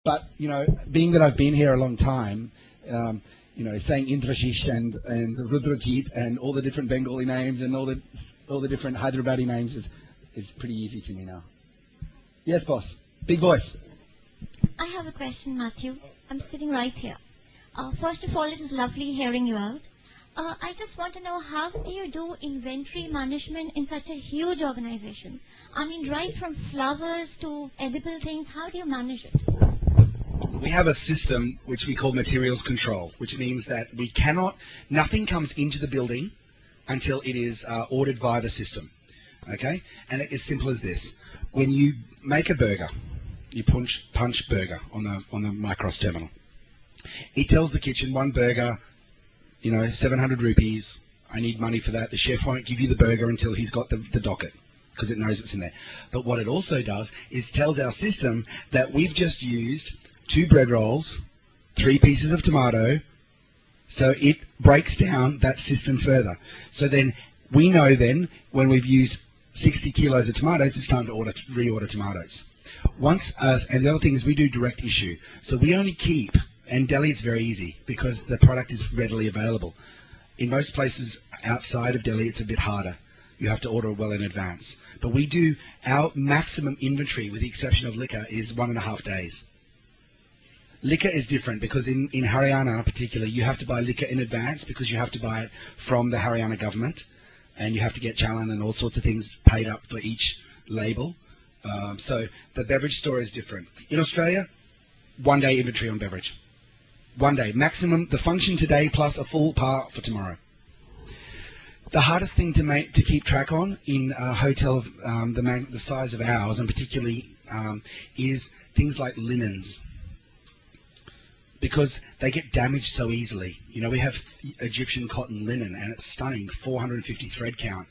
But, you know, being that I've been here a long time, you know, saying Indrashish and Rudrajit and all the different Bengali names and all the different Hyderabadi names is pretty easy to me now. Yes, boss. Big voice. I have a question, Matthew. I'm sitting right here. First of all, it is lovely hearing you out. I just want to know, how do you do inventory management in such a huge organization? I mean, right from flowers to edible things, how do you manage it? We have a system which we call materials control, which means that nothing comes into the building until it is ordered via the system. Okay? And it's as simple as this. When you make a burger, you punch burger on the Micros terminal. It tells the kitchen, one burger, you know, 700 rupees. I need money for that. The chef won't give you the burger until he's got the docket, because it knows it's in there. But what it also does is tells our system that we've just used 2 bread rolls, 3 pieces of tomato, so it breaks down that system further. So then we know then when we've used 60 kilos of tomatoes, it's time to reorder tomatoes. And the other thing is we do direct issue. So we only keep, and Delhi it's very easy because the product is readily available. In most places outside of Delhi it's a bit harder. You have to order well in advance. But we do, our maximum inventory, with the exception of liquor, is 1.5 days. Liquor is different because in Haryana particularly, you have to buy liquor in advance because you have to buy it from the Haryana government, and you have to get challan and all sorts of things paid up for each label. So the beverage store is different. In Australia, 1 day inventory on beverage. 1 day. Maximum, the function today plus a full part for tomorrow. The hardest thing to keep track on in a hotel of the size of ours, and particularly, is things like linens, because they get damaged so easily. You know, we have Egyptian cotton linen, and it's stunning, 450 thread count.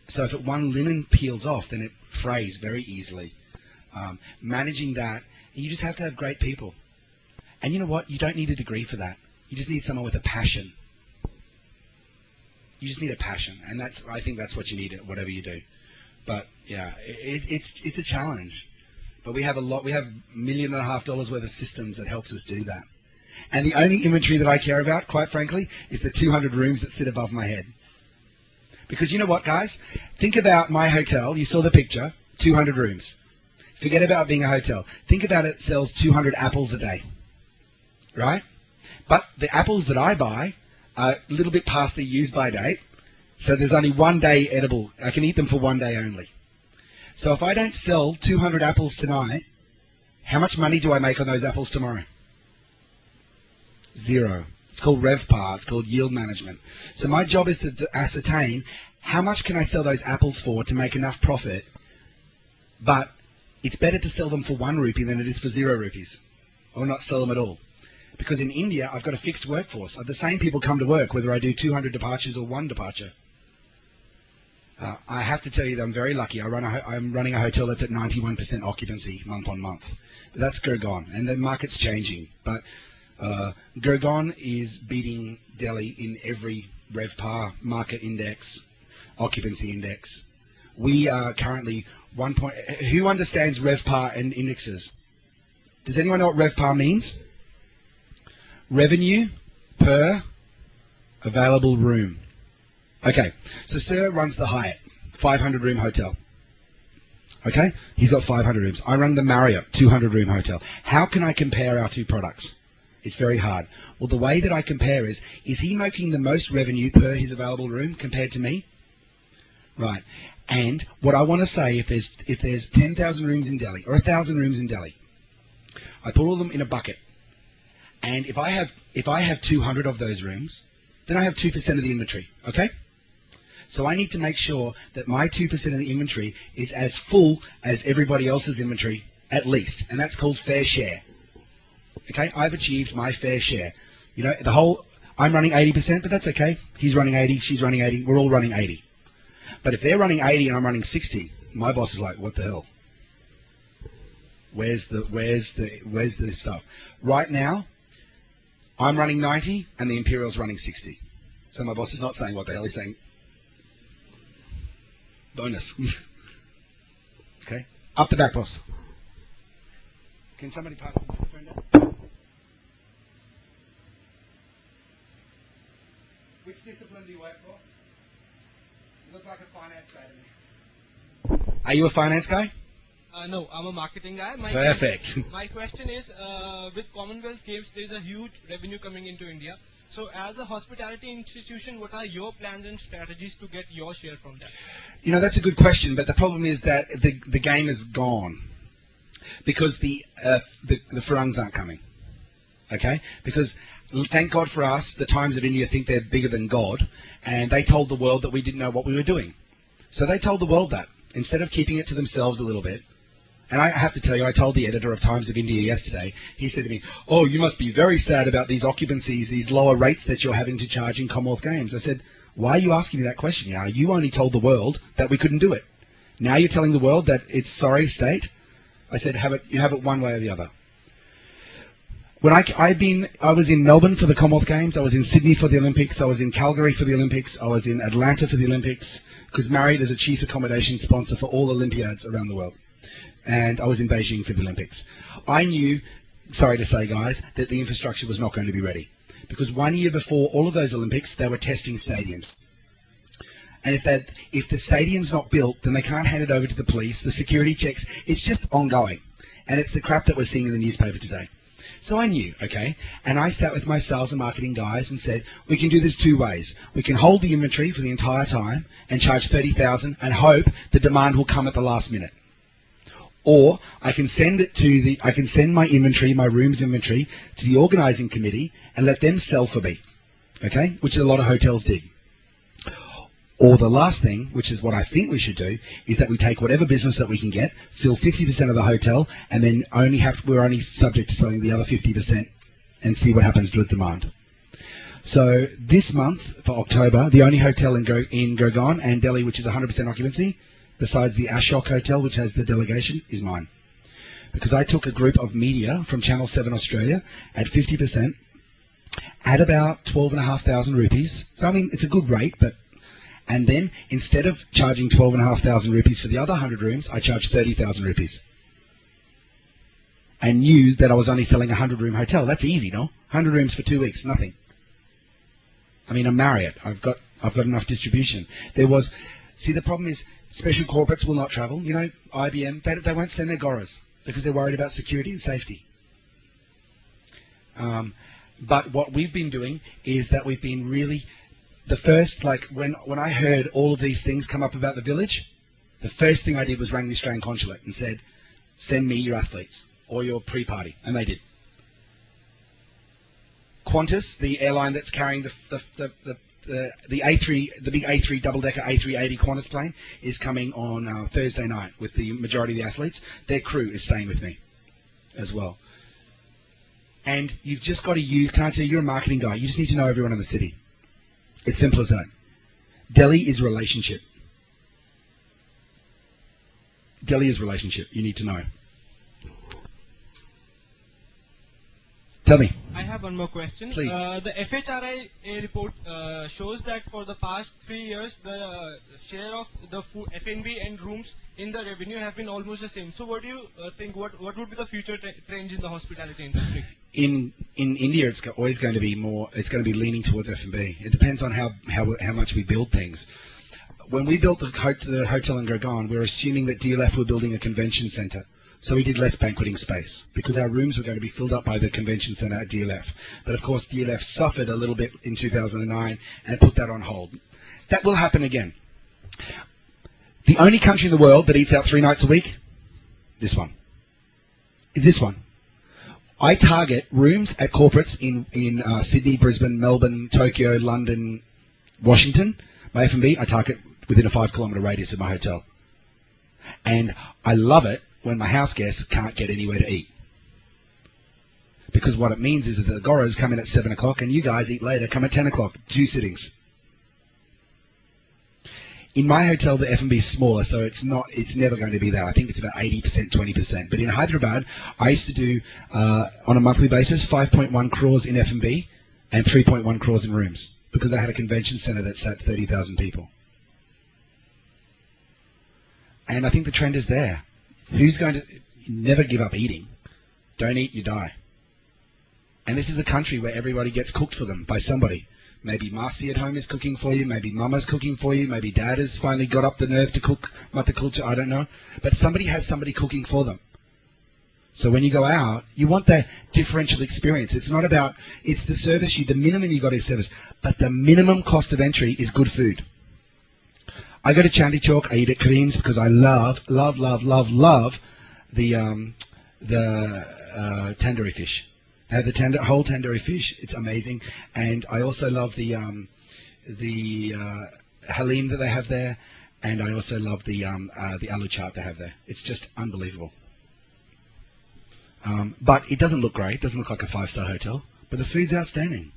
So if one linen peels off, then it frays very easily. Managing that, you just have to have great people. And you know what? You don't need a degree for that. You just need someone with a passion. You just need a passion, and I think that's what you need at whatever you do. But yeah, it's a challenge. But we have $1.5 million worth of systems that helps us do that. And the only inventory that I care about, quite frankly, is the 200 rooms that sit above my head. Because you know what, guys? Think about my hotel. You saw the picture. 200 rooms. Forget about being a hotel. Think about it sells 200 apples a day. Right? But the apples that I buy are a little bit past the use-by date. So there's only 1 day edible. I can eat them for 1 day only. So if I don't sell 200 apples tonight, how much money do I make on those apples tomorrow? 0. It's called RevPAR. It's called yield management. So my job is to ascertain how much can I sell those apples for to make enough profit. But it's better to sell them for 1 rupee than it is for 0 rupees, or not sell them at all. Because in India, I've got a fixed workforce. The same people come to work, whether I do 200 departures or 1 departure. I have to tell you that I'm very lucky. I'm running a hotel that's at 91% occupancy month on month. But that's Gurgaon, and the market's changing. But Gurgaon is beating Delhi in every RevPAR, market index, occupancy index. We are currently who understands RevPAR and indexes? Does anyone know what RevPAR means? Revenue per available room. Okay, so Sir runs the Hyatt, 500-room hotel. Okay, he's got 500 rooms. I run the Marriott, 200-room hotel. How can I compare our 2 products? It's very hard. Well, the way that I compare is he making the most revenue per his available room compared to me? Right. And what I want to say, if there's 10,000 rooms in Delhi, or 1,000 rooms in Delhi, I put all of them in a bucket. And if I have 200 of those rooms, then I have 2% of the inventory, okay? So I need to make sure that my 2% of the inventory is as full as everybody else's inventory, at least. And that's called fair share. Okay? I've achieved my fair share. You know, I'm running 80%, but that's okay. He's running 80, she's running 80, we're all running 80. But if they're running 80 and I'm running 60, my boss is like, what the hell? Where's the stuff? Right now, I'm running 90 and the Imperial's running 60. So my boss is not saying what the hell, he's saying bonus. Okay? Up the back, boss. Can somebody pass the microphone down? Which discipline do you work for? You look like a finance guy to me. Are you a finance guy? No, I'm a marketing guy. Perfect. My question is, with Commonwealth Games, there's a huge revenue coming into India. So as a hospitality institution, what are your plans and strategies to get your share from that? You know, that's a good question, but the problem is that the game is gone because the Farangs aren't coming. Okay? Because thank God for us, the Times of India think they're bigger than God, and they told the world that we didn't know what we were doing. So they told the world that, instead of keeping it to themselves a little bit. And I have to tell you, I told the editor of Times of India yesterday, he said to me, "Oh, you must be very sad about these occupancies, these lower rates that you're having to charge in Commonwealth Games." I said, "Why are you asking me that question? You only told the world that we couldn't do it. Now you're telling the world that it's sorry state?" I said, you have it one way or the other. When I was in Melbourne for the Commonwealth Games, I was in Sydney for the Olympics, I was in Calgary for the Olympics, I was in Atlanta for the Olympics, because married as a chief accommodation sponsor for all Olympiads around the world. And I was in Beijing for the Olympics. I knew, sorry to say guys, that the infrastructure was not going to be ready. Because 1 year before all of those Olympics, they were testing stadiums. And if the stadium's not built, then they can't hand it over to the police, the security checks, it's just ongoing. And it's the crap that we're seeing in the newspaper today. So I knew, okay, and I sat with my sales and marketing guys and said, we can do this two ways. We can hold the inventory for the entire time and charge $30,000 and hope the demand will come at the last minute. Or I can send my inventory, my rooms inventory, to the organising committee and let them sell for me, okay, which a lot of hotels did. Or the last thing, which is what I think we should do, is that we take whatever business that we can get, fill 50% of the hotel, and then we're only subject to selling the other 50% and see what happens to the demand. So this month, for October, the only hotel in Gurgaon and Delhi which is 100% occupancy, besides the Ashok Hotel, which has the delegation, is mine. Because I took a group of media from Channel 7 Australia at 50%, at about 12,500 rupees. So, I mean, it's a good rate, but... And then, instead of charging 12,500 rupees for the other 100 rooms, I charged 30,000 rupees. And knew that I was only selling a 100-room hotel. That's easy, no? 100 rooms for 2 weeks, nothing. I mean, I'm Marriott. I've got enough distribution. See, the problem is, special corporates will not travel. You know, IBM, they won't send their goras because they're worried about security and safety. But what we've been doing is that we've been really... The first, like, when I heard all of these things come up about the village, the first thing I did was rang the Australian consulate and said, send me your athletes or your pre-party. And they did. Qantas, the airline that's carrying the A3, the big A3 double-decker A380 Qantas plane, is coming on Thursday night with the majority of the athletes. Their crew is staying with me as well. And you've just got to use, can I tell you, you're a marketing guy. You just need to know everyone in the city. It's simple as that. Delhi is relationship. Delhi is relationship. You need to know. Tell me. I have one more question. Please. The FHRI report shows that for the past 3 years, the share of the food, F&B and rooms in the revenue have been almost the same. So what do you think, what would be the future trends in the hospitality industry? In India, it's always going to be more, it's going to be leaning towards F&B. It depends on how much we build things. When we built the hotel in Gurgaon, we were assuming that DLF were building a convention centre. So we did less banqueting space because our rooms were going to be filled up by the convention centre at DLF. But of course, DLF suffered a little bit in 2009 and put that on hold. That will happen again. The only country in the world that eats out 3 nights a week? This one. This one. I target rooms at corporates in Sydney, Brisbane, Melbourne, Tokyo, London, Washington. My F&B, I target within a 5-kilometre radius of my hotel. And I love it when my house guests can't get anywhere to eat. Because what it means is that the goras come in at 7 o'clock and you guys eat later, come at 10 o'clock, 2 sittings. In my hotel, the F&B is smaller, so it's never going to be that. I think it's about 80%, 20%. But in Hyderabad, I used to do, on a monthly basis, 5.1 crores in F&B and 3.1 crores in rooms. Because I had a convention centre that sat 30,000 people. And I think the trend is there. Who's going to never give up eating? Don't eat, you die. And this is a country where everybody gets cooked for them by somebody. Maybe Marcy at home is cooking for you. Maybe Mama's cooking for you. Maybe Dad has finally got up the nerve to cook mata culture. I don't know. But somebody has somebody cooking for them. So when you go out, you want that differential experience. It's not about, it's the service, the minimum you got is service. But the minimum cost of entry is good food. I go to Chandy Chalk, I eat at Kareem's because I love the tandoori fish. They have the whole tandoori fish. It's amazing. And I also love the halim that they have there. And I also love the aloo chaat they have there. It's just unbelievable. But it doesn't look great. It doesn't look like a 5-star hotel. But the food's outstanding.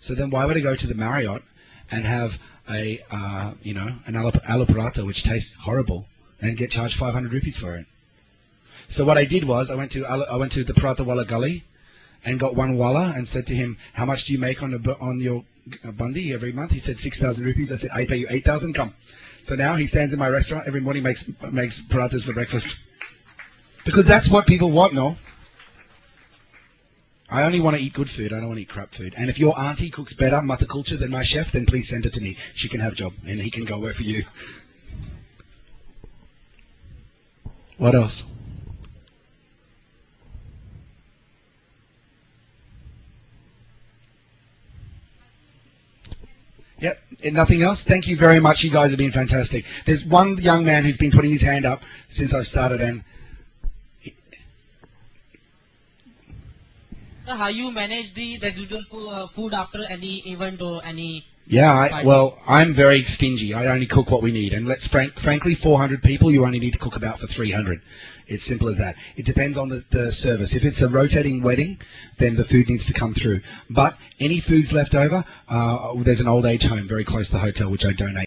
So then why would I go to the Marriott and have an aloo paratha which tastes horrible and get charged 500 rupees for it? So what I did was I went to the Paratha Wala Gully and got one wala and said to him, how much do you make on your bandi every month? He said 6,000 rupees. I said, I pay you 8,000, come. So now he stands in my restaurant every morning, makes parathas for breakfast. Because that's what people want, no? I only want to eat good food. I don't want to eat crap food. And if your auntie cooks better mata culture than my chef, then please send it to me. She can have a job and he can go work for you. What else? Yep, and nothing else? Thank you very much. You guys have been fantastic. There's one young man who's been putting his hand up since I've started. And so how you manage the residual food after any event or any... Yeah, well, I'm very stingy. I only cook what we need. And frankly, 400 people, you only need to cook about for 300. It's simple as that. It depends on the service. If it's a rotating wedding, then the food needs to come through. But any food's left over, there's an old age home very close to the hotel, which I donate.